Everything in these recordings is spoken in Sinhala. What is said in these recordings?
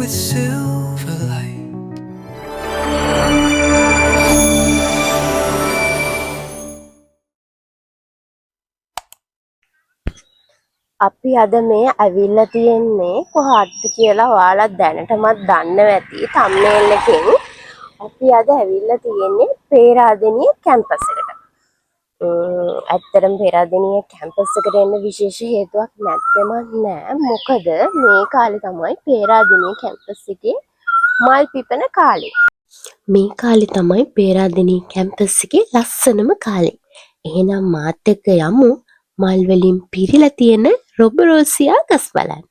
with silver light. අපි අද මේ ඇවිල්ලා තියෙන්නේ කොහාටද කියලා ඔයාලා දැනටමත් දන්නවා ඇති thumbnail එකෙන්. අපි අද ඇවිල්ලා තියෙන්නේ පේරාදෙණිය කැම්පස් එකට. ඇත්තටම පේරාදෙණිය කැම්පස් එකට එන්න විශේෂ හේතුවක් නැත්තෙම නෑ. මොකද මේ කාලේ තමයි පේරාදෙණිය කැම්පස් එකේ මල් පිපෙන කාලේ. මේ කාලේ තමයි පේරාදෙණිය කැම්පස් එකේ ලස්සනම කාලේ. එහෙනම් මාත් එක්ක යමු මල් වලින් පිරීලා තියෙන රොබරෝසියා ගස් බලන්න.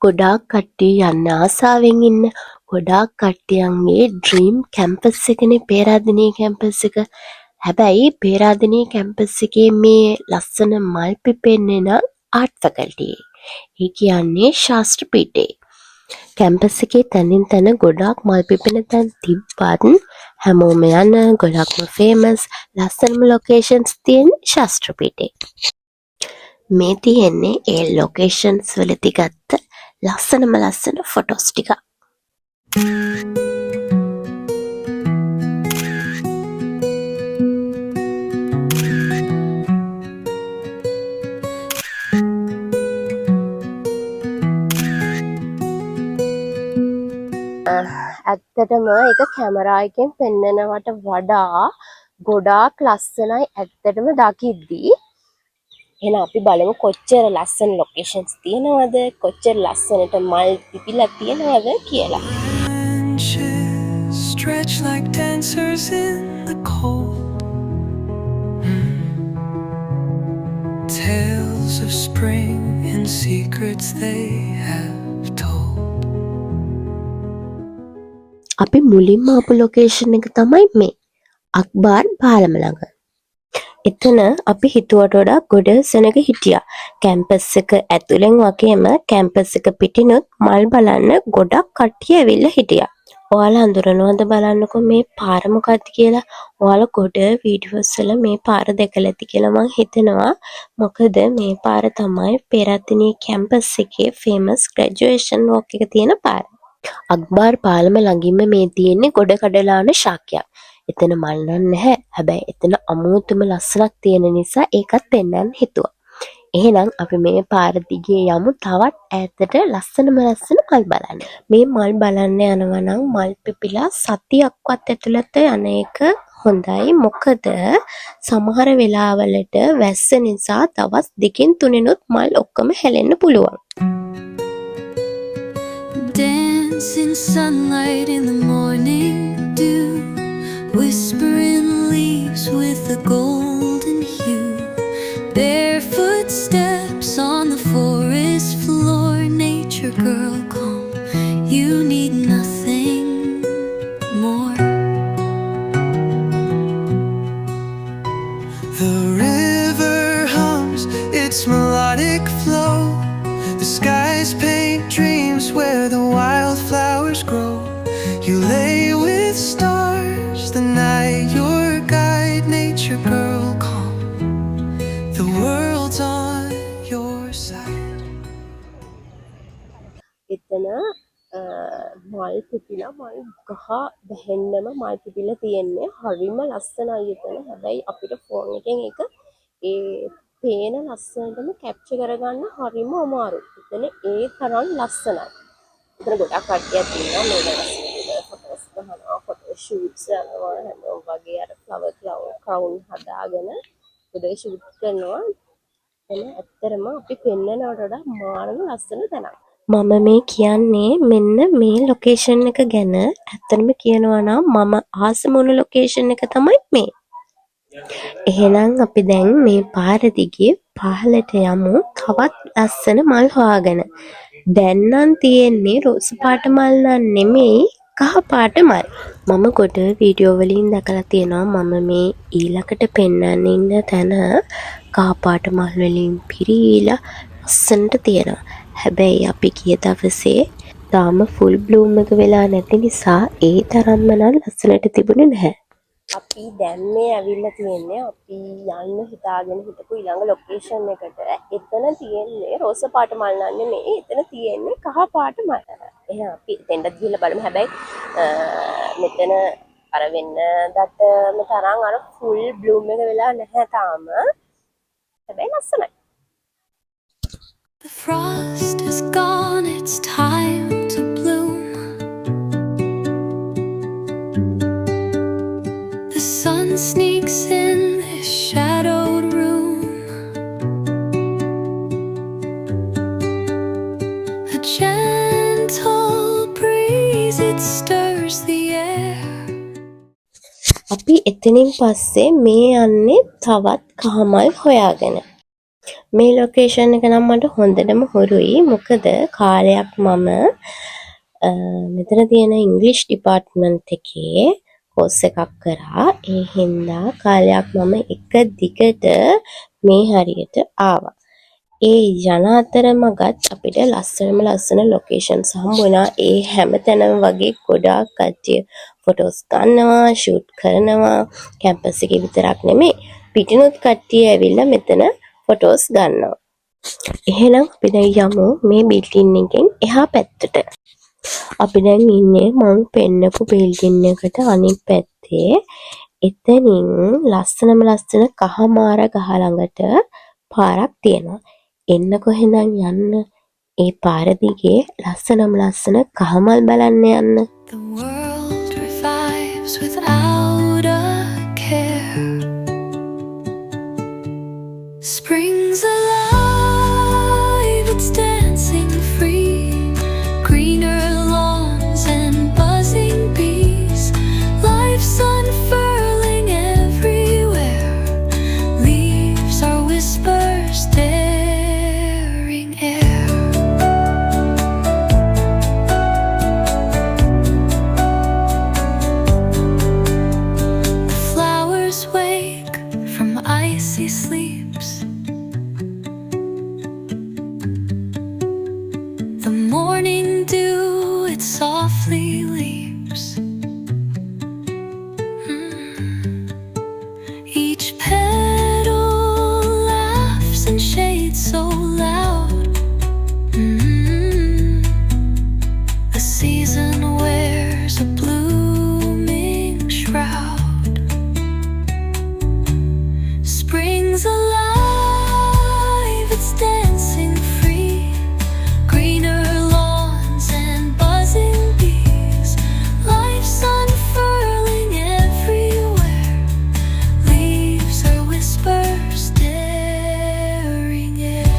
ගොඩාක් කට්ටිය යන්න ආසාවෙන් ඉන්න ගොඩාක් කට්ටියන්ගේ ඩ්‍රීම් කැම්පස් එකනේ පේරාදෙණිය කැම්පස් එක. හැබැයි පේරාදෙණිය කැම්පස් එකේ මේ ලස්සන මල් පිපෙන්නේ නම් ආර්ට් ෆැකල්ටි. ඒ කියන්නේ ශාස්ත්‍ර පීඨේ. කැම්පස් එකේ තනින් තන ගොඩාක් මල් පිපෙන තැන් තිබ්බත් හැමෝම යන ගොඩක්ම ෆේමස් ලස්සනම ලොකේෂන්ස් තියෙන ශාස්ත්‍ර පීඨේ. මේ තියෙන්නේ ඒ ලොකේෂන්ස් වලදී ගත්ත ලස්සන ෆොටෝස් ටික. ඇත්තටම එක කැමරා එකෙන් පෙන්නනවට වඩා ගොඩාක් ලස්සනයි ඇත්තටම දකිද්දී. එහෙනම් අපි බලමු කොච්චර ලස්සන ලොකේෂන්ස් තියෙනවද කොච්චර ලස්සනට මල් පිපිලා තියෙනවද කියලා. Stretch like dancers in the cold. Tales of spring and secrets they have told. අපි මුලින්ම ආපු ලොකේෂන් එක තමයි මේ අක්බාර් පාලම ළඟ. එතන අපි හිතුවට වඩා ගොඩ සෙනග හිටියා. කැම්පස් එක ඇතුලෙන් වගේම කැම්පස් එක පිටිනුත් මල් බලන්න ගොඩක් කට්ටිය ඇවිල්ලා හිටියා. ඔයාලා අඳුරනවද බලන්නකෝ මේ පාර මොකක්ද කියලා. ඔයාලා ගොඩ වීඩියෝස් වල මේ පාර දැකලා ඇති කියලා මං හිතනවා. මොකද මේ පාර තමයි පේරාදෙණිය කැම්පස් එකේ ෆේමස් ග්‍රැජුවේෂන් වොක් එක තියෙන පාර. අක්බාර් පාලම ළඟින්ම මේ තියෙන්නේ ගොඩ කඩලාන ශාක්‍යයක්. එතන මල් නැහැ. හැබැයි එතන අමුතුම ලස්සනක් තියෙන නිසා ඒකත් පෙන්වන්න හිතුවා. එහෙනම් අපි මේ පාර දිගේ යමු තවත් ඈතට ලස්සන මල් බලන්න. මේ මල් බලන්න යනවා නම් මල් පිපිලා සතියක්වත් ඇතුළත යන එක හොඳයි. මොකද සමහර වෙලාවලට වැස්ස නිසා දවස් 2-3නුත් මල් ඔක්කොම හැලෙන්න පුළුවන්. Dance in sunlight in the morning dew, whispering leaves with a golden hue, barefoot steps on the forest floor, nature girl calm, you need nothing more. The river hums its melodic flow, the skies paint dreams where the wildflowers grow. You lay with stars the night, your guide, nature girl calm, the world's on your side. එතන මල් පිපිලා මල් ගහ බැහැන්නම මල් පිපිලා තියෙන්නේ හරිම ලස්සනයි එතන. හැබැයි අපිට ෆෝන් එකෙන් ඒක ඒ පේන ලස්සනටම කැප්චර් කරගන්න හරිම අමාරුයි. එතන ඒ තරම් ලස්සනයි. එතන ගොඩක් කට්ටියක් ඉන්නවා මේ දවස්වල ෆොටෝස් ගන්නවා ෆොටෝ ෂූට්ස් යනවා හැමෝම වගේ අර ෆ්ලවර් ක්‍රවුන් හදාගෙන ෆොටෝ ෂූට් කරනවා. එතන ඇත්තටම අපි පෙන්නනවට වඩා මාරම ලස්සන තැනක්. මම මේ කියන්නේ මෙන්න මේ ලොකේෂන් එක ගැන. ඇත්තටම කියනවා නම් මම ආසම වුණ ලොකේෂන් එක තමයි මේ. එහෙනම් අපි දැන් මේ පාර දිගේ පහළට යමු තවත් ලස්සන මල් හොයාගෙන. දැන් නම් තියෙන්නේ රෝස පාට මල් නම් නෙමෙයි කහ පාට මල්. මම කොට වීඩියෝ වලින් දැකලා තියෙනවා මම මේ ඊළඟට පෙන්වන්න ඉන්න තැන කහ පාට මල් වලින් පිරීලා ලස්සනට තියෙනවා. හැබැයි අපි ගිය දවසේ තාම ෆුල් බ්ලූම් එක වෙලා නැති නිසා ඒ තරම්ම නම් ලස්සනට තිබුණේ නැහැ. අපි දැන් මේ ඇවිල්ලා තියෙන්නේ අපි යන්න හිතාගෙන හිටපු ඊළඟ ලොකේෂන් එකට. එතන තියෙන්නේ රෝස පාට මල් නම් නෙමෙයි. එතන තියෙන්නේ කහ පාට මල්. එහෙනම් අපි දෙන්නත් ගිහිල්ලා බලමු. හැබැයි මෙතන අර වෙන්න දටම තරම් අර ෆුල් බ්ලූම් එක වෙලා නැහැ තාම. හැබැයි ලස්සනයි. The frost is gone, it's time to bloom. The sun sneaks in this shadowed room. A gentle breeze, it stirs the air. අපි එතනින් පස්සේ මේ යන්නේ තවත් කහමල් හොයාගෙන. මේ ලොකේෂන් එක නම් මට හොඳටම හුරුයි. මොකද කාලයක් මම මෙතන තියෙන ඉංග්‍රීසි ඩිපාර්ට්මන්ට් එකේ කෝස් එකක් කරා. ඒ හින්දා කාලයක් මම එක දිගට මේ හරියට ආවා. ඒ යන අතරමඟත් අපිට ලස්සන ලොකේෂන්ස් හම්බ වුණා. ඒ හැමතැනම වගේ ගොඩාක් කට්ටිය ෆොටෝස් ගන්නවා, ෂූට් කරනවා. කැම්පස් එකේ විතරක් නෙමෙයි, පිටිනුත් කට්ටිය ඇවිල්ලා මෙතන ෆොටෝස් ගන්නවා. එහෙනම් අපි දැන් යමු මේ බිල්ඩින් එකෙන් එහා පැත්තට. අපි දැන් ඉන්නේ මම පෙන්නපු බිල්ඩින් එකට අනිත් පැත්තේ. එතනින් ලස්සන කහමාර ගහ ළඟට පාරක් තියෙනවා. එන්නකො එහෙනම් යන්න. ඒ පාර දිගේ ලස්සන කහමල් බලන්න යන්න. The world revives without a care. Spring's alive, it's dancing free. Greener lawns and buzzing bees. Life's unfurling everywhere. Leaves are whispers, daring air. The flowers wake from icy sleeps. The morning dew, it softly leaps. Each petal laughs and shades so loud. The season wears a blooming shroud. Spring's alive, it's dancing free. Greener lawns and buzzing bees. Life's unfurling everywhere. Leaves are whispers, daring air.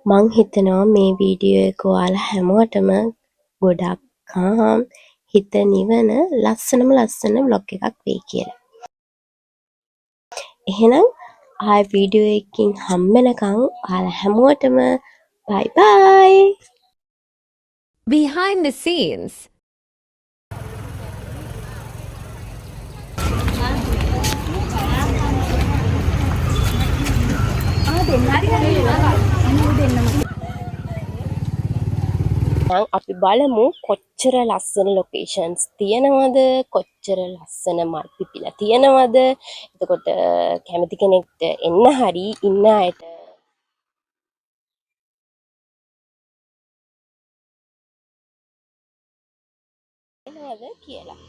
මං හිතනවා මේ වීඩියෝ එක ඔයාලා හැමෝටම ගොඩක් හිත නිවන ලස්සන බ්ලොග් එකක් වෙයි කියලා. එහෙනම් ආයෙ වීඩියෝ එකකින් හම්බෙනකන් ඔයාලා හැමෝටම බයි බයි. Behind the scenes. දැන් අපි බලමු කොච්චර ලස්සන ලොකේෂන්ස් තියෙනවද, කොච්චර ලස්සන මල් පිපිලා තියෙනවද. එතකොට කැමති කෙනෙක්ට එන්න හරි ඉන්න අයට එනවද කියලා.